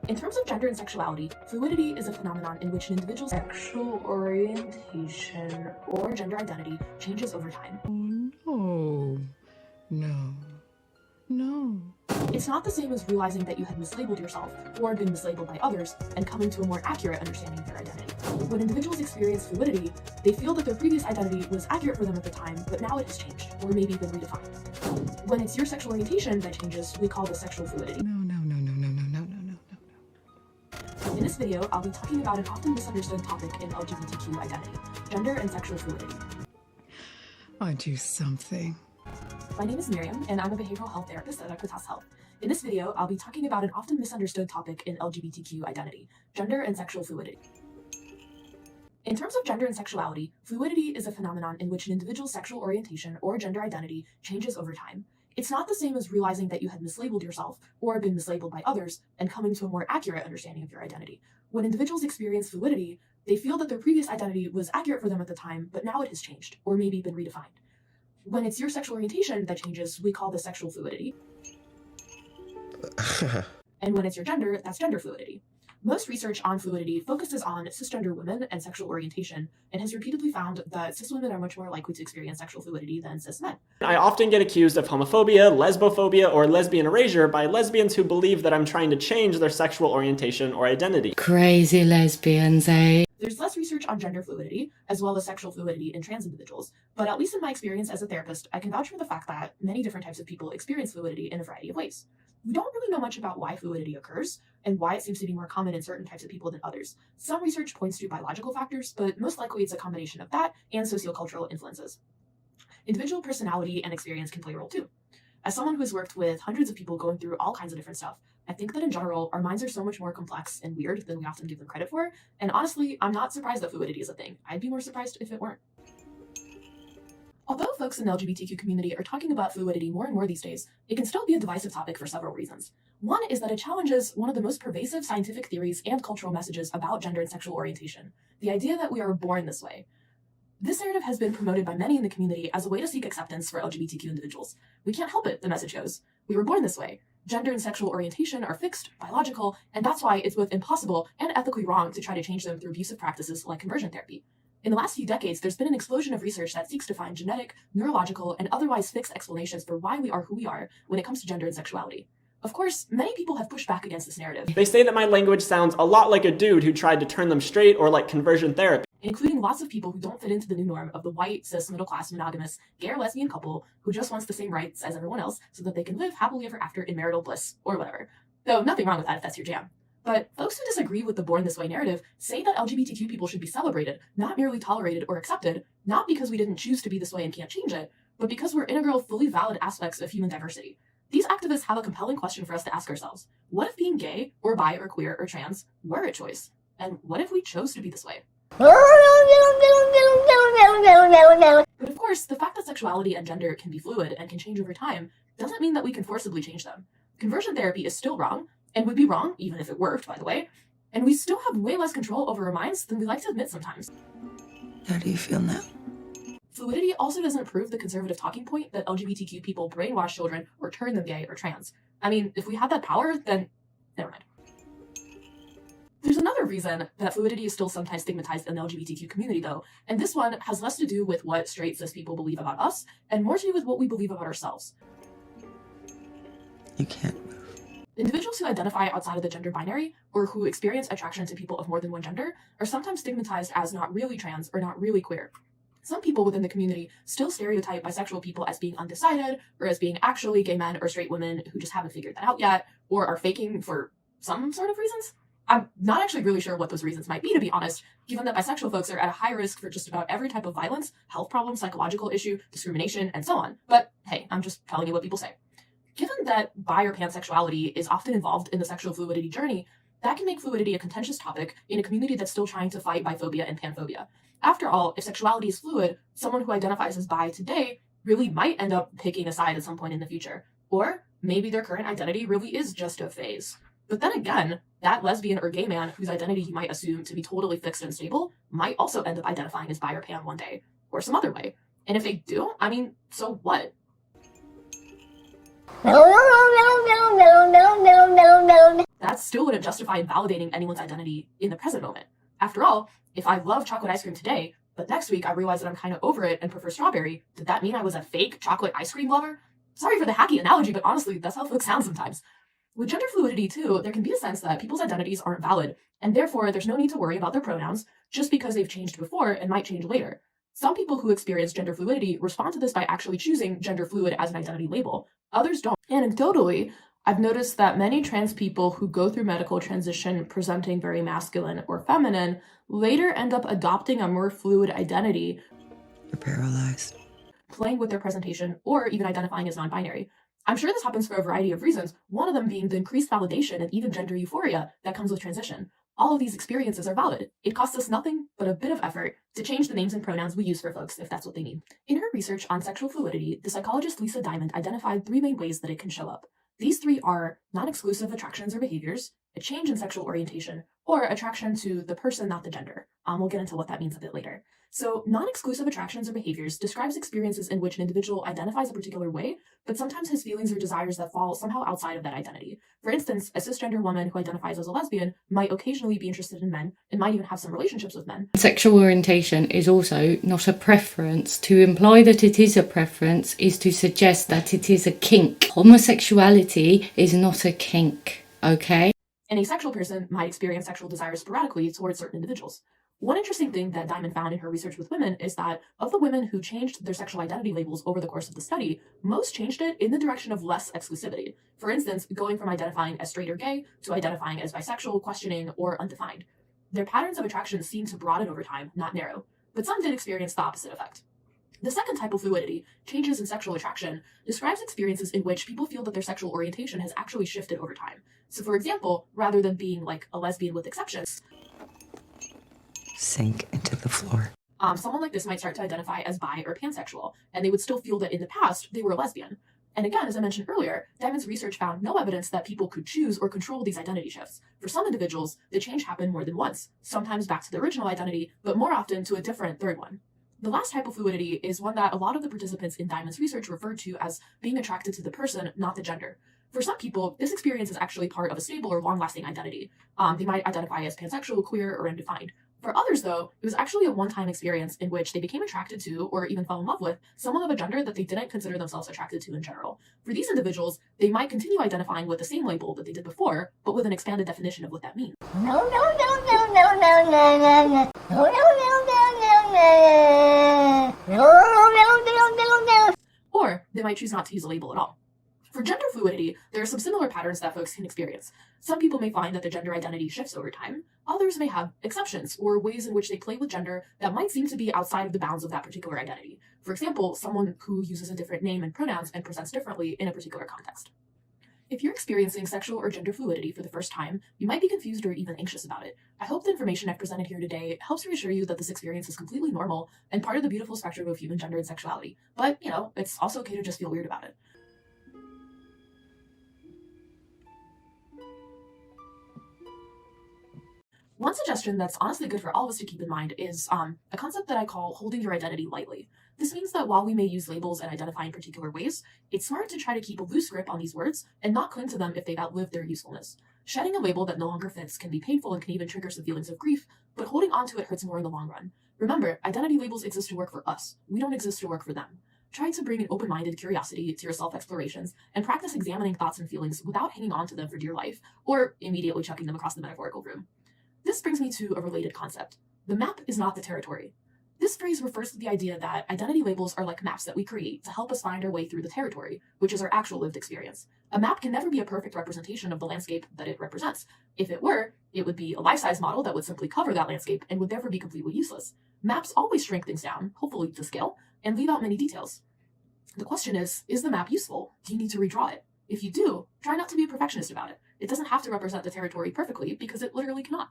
In terms of gender and sexuality, fluidity is a phenomenon in which an individual's sexual orientation or gender identity changes over time. Oh, no. It's not the same as realizing that you had mislabeled yourself or been mislabeled by others and coming to a more accurate understanding of your identity. When individuals experience fluidity, they feel that their previous identity was accurate for them at the time, but now it has changed, or maybe been redefined. When it's your sexual orientation that changes, we call this sexual fluidity. No. In this video, I'll be talking about an often misunderstood topic in LGBTQ identity, gender and sexual fluidity. Aren't you something? My name is Miriam, and I'm a behavioral health therapist at Equitas Health. In this video, I'll be talking about an often misunderstood topic in LGBTQ identity, gender and sexual fluidity. In terms of gender and sexuality, fluidity is a phenomenon in which an individual's sexual orientation or gender identity changes over time. It's not the same as realizing that you had mislabeled yourself or been mislabeled by others and coming to a more accurate understanding of your identity. When individuals experience fluidity, they feel that their previous identity was accurate for them at the time, but now it has changed, or maybe been redefined. When it's your sexual orientation that changes, we call this sexual fluidity. And when it's your gender, that's gender fluidity. Most research on fluidity focuses on cisgender women and sexual orientation, and has repeatedly found that cis women are much more likely to experience sexual fluidity than cis men. I often get accused of homophobia, lesbophobia, or lesbian erasure by lesbians who believe that I'm trying to change their sexual orientation or identity. Crazy lesbians, eh? There's less research on gender fluidity, as well as sexual fluidity in trans individuals, but at least in my experience as a therapist, I can vouch for the fact that many different types of people experience fluidity in a variety of ways. We don't really know much about why fluidity occurs, and why it seems to be more common in certain types of people than others. Some research points to biological factors, but most likely it's a combination of that and sociocultural influences. Individual personality and experience can play a role too. As someone who has worked with hundreds of people going through all kinds of different stuff, I think that in general, our minds are so much more complex and weird than we often give them credit for, and honestly, I'm not surprised that fluidity is a thing. I'd be more surprised if it weren't. Although folks in the LGBTQ community are talking about fluidity more and more these days, it can still be a divisive topic for several reasons. One is that it challenges one of the most pervasive scientific theories and cultural messages about gender and sexual orientation, the idea that we are born this way. This narrative has been promoted by many in the community as a way to seek acceptance for LGBTQ individuals. We can't help it, the message goes. We were born this way. Gender and sexual orientation are fixed, biological, and that's why it's both impossible and ethically wrong to try to change them through abusive practices like conversion therapy. In the last few decades, there's been an explosion of research that seeks to find genetic, neurological, and otherwise fixed explanations for why we are who we are when it comes to gender and sexuality. Of course, many people have pushed back against this narrative. They say that my language sounds a lot like a dude who tried to turn them straight, or like conversion therapy. Including lots of people who don't fit into the new norm of the white, cis, middle-class, monogamous, gay or lesbian couple who just wants the same rights as everyone else so that they can live happily ever after in marital bliss, or whatever. Though nothing wrong with that if that's your jam. But folks who disagree with the born this way narrative say that LGBTQ people should be celebrated, not merely tolerated or accepted, not because we didn't choose to be this way and can't change it, but because we're integral, fully valid aspects of human diversity. These activists have a compelling question for us to ask ourselves. What if being gay, or bi, or queer, or trans were a choice? And what if we chose to be this way? But of course, the fact that sexuality and gender can be fluid and can change over time doesn't mean that we can forcibly change them. Conversion therapy is still wrong, and would be wrong, even if it worked, by the way, and we still have way less control over our minds than we like to admit sometimes. How do you feel now? Fluidity also doesn't prove the conservative talking point that LGBTQ people brainwash children or turn them gay or trans. I mean, if we had that power, then never mind. There's another reason that fluidity is still sometimes stigmatized in the LGBTQ community, though, and this one has less to do with what straight cis people believe about us, and more to do with what we believe about ourselves. You can't. Individuals who identify outside of the gender binary, or who experience attraction to people of more than one gender, are sometimes stigmatized as not really trans or not really queer. Some people within the community still stereotype bisexual people as being undecided, or as being actually gay men or straight women who just haven't figured that out yet, or are faking for some sort of reasons. I'm not actually really sure what those reasons might be, to be honest, given that bisexual folks are at a high risk for just about every type of violence, health problem, psychological issue, discrimination, and so on. But hey, I'm just telling you what people say. Given that bi or pansexuality is often involved in the sexual fluidity journey, that can make fluidity a contentious topic in a community that's still trying to fight biphobia and panphobia. After all, if sexuality is fluid, someone who identifies as bi today really might end up picking a side at some point in the future. Or maybe their current identity really is just a phase. But then again, that lesbian or gay man whose identity you might assume to be totally fixed and stable might also end up identifying as bi or pan one day, or some other way. And if they do, I mean, so what? that still wouldn't justify invalidating anyone's identity in the present moment. After all, if I love chocolate ice cream today, but next week I realize that I'm kind of over it and prefer strawberry, did that mean I was a fake chocolate ice cream lover? Sorry for the hacky analogy, but honestly, that's how folks sound sometimes. With gender fluidity too, there can be a sense that people's identities aren't valid, and therefore there's no need to worry about their pronouns just because they've changed before and might change later. Some people who experience gender fluidity respond to this by actually choosing gender fluid as an identity label. Others don't. Anecdotally, I've noticed that many trans people who go through medical transition presenting very masculine or feminine later end up adopting a more fluid identity. You're paralyzed. Playing with their presentation or even identifying as non-binary. I'm sure this happens for a variety of reasons, one of them being the increased validation and even gender euphoria that comes with transition. All of these experiences are valid. It costs us nothing but a bit of effort to change the names and pronouns we use for folks if that's what they need. In her research on sexual fluidity, the psychologist Lisa Diamond identified 3 main ways that it can show up. These 3 are non-exclusive attractions or behaviors, a change in sexual orientation, or attraction to the person, not the gender. We'll get into what that means a bit later. So, non-exclusive attractions or behaviors describes experiences in which an individual identifies a particular way, but sometimes has feelings or desires that fall somehow outside of that identity. For instance, a cisgender woman who identifies as a lesbian might occasionally be interested in men and might even have some relationships with men. Sexual orientation is also not a preference. To imply that it is a preference is to suggest that it is a kink. Homosexuality is not a kink, okay? An asexual person might experience sexual desires sporadically towards certain individuals. One interesting thing that Diamond found in her research with women is that of the women who changed their sexual identity labels over the course of the study, most changed it in the direction of less exclusivity. For instance, going from identifying as straight or gay to identifying as bisexual, questioning, or undefined. Their patterns of attraction seem to broaden over time, not narrow, but some did experience the opposite effect. The second type of fluidity, changes in sexual attraction, describes experiences in which people feel that their sexual orientation has actually shifted over time. So for example, rather than being like a lesbian with exceptions, Sink into the floor. Someone like this might start to identify as bi or pansexual, and they would still feel that in the past they were a lesbian. And again, as I mentioned earlier, Diamond's research found no evidence that people could choose or control these identity shifts. For some individuals, the change happened more than once, sometimes back to the original identity, but more often to a different third one. The last type of fluidity is one that a lot of the participants in Diamond's research referred to as being attracted to the person, not the gender. For some people, this experience is actually part of a stable or long-lasting identity. They might identify as pansexual, queer, or undefined. For others, though, it was actually a one-time experience in which they became attracted to or even fell in love with someone of a gender that they didn't consider themselves attracted to in general. For these individuals, they might continue identifying with the same label that they did before, but with an expanded definition of what that means. Or they might choose not to use a label at all. For gender fluidity, there are some similar patterns that folks can experience. Some people may find that their gender identity shifts over time. Others may have exceptions or ways in which they play with gender that might seem to be outside of the bounds of that particular identity. For example, someone who uses a different name and pronouns and presents differently in a particular context. If you're experiencing sexual or gender fluidity for the first time, you might be confused or even anxious about it. I hope the information I've presented here today helps reassure you that this experience is completely normal and part of the beautiful spectrum of human gender and sexuality. But, it's also okay to just feel weird about it. One suggestion that's honestly good for all of us to keep in mind is a concept that I call holding your identity lightly. This means that while we may use labels and identify in particular ways, it's smart to try to keep a loose grip on these words and not cling to them if they've outlived their usefulness. Shedding a label that no longer fits can be painful and can even trigger some feelings of grief, but holding on to it hurts more in the long run. Remember, identity labels exist to work for us. We don't exist to work for them. Try to bring an open-minded curiosity to your self-explorations and practice examining thoughts and feelings without hanging on to them for dear life or immediately chucking them across the metaphorical room. This brings me to a related concept. The map is not the territory. This phrase refers to the idea that identity labels are like maps that we create to help us find our way through the territory, which is our actual lived experience. A map can never be a perfect representation of the landscape that it represents. If it were, it would be a life-size model that would simply cover that landscape and would therefore be completely useless. Maps always shrink things down, hopefully to scale, and leave out many details. The question is the map useful? Do you need to redraw it? If you do, try not to be a perfectionist about it. It doesn't have to represent the territory perfectly because it literally cannot.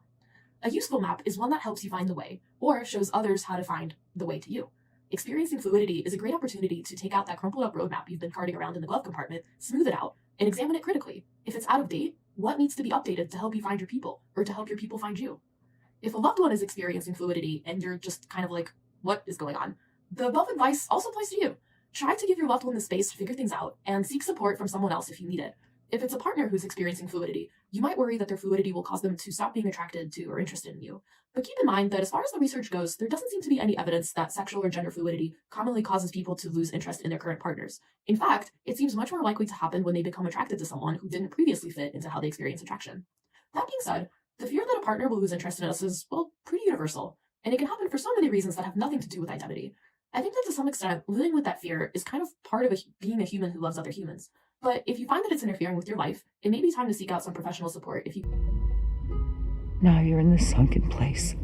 A useful map is one that helps you find the way, or shows others how to find the way to you. Experiencing fluidity is a great opportunity to take out that crumpled up roadmap you've been carting around in the glove compartment, smooth it out, and examine it critically. If it's out of date, what needs to be updated to help you find your people, or to help your people find you? If a loved one is experiencing fluidity and you're just kind of like, what is going on? The above advice also applies to you. Try to give your loved one the space to figure things out and seek support from someone else if you need it. If it's a partner who's experiencing fluidity, you might worry that their fluidity will cause them to stop being attracted to or interested in you. But keep in mind that as far as the research goes, there doesn't seem to be any evidence that sexual or gender fluidity commonly causes people to lose interest in their current partners. In fact, it seems much more likely to happen when they become attracted to someone who didn't previously fit into how they experience attraction. That being said, the fear that a partner will lose interest in us is, well, pretty universal, and it can happen for so many reasons that have nothing to do with identity. I think that to some extent, living with that fear is kind of part of being a human who loves other humans. But if you find that it's interfering with your life, it may be time to seek out some professional support if you... Now you're in the sunken place.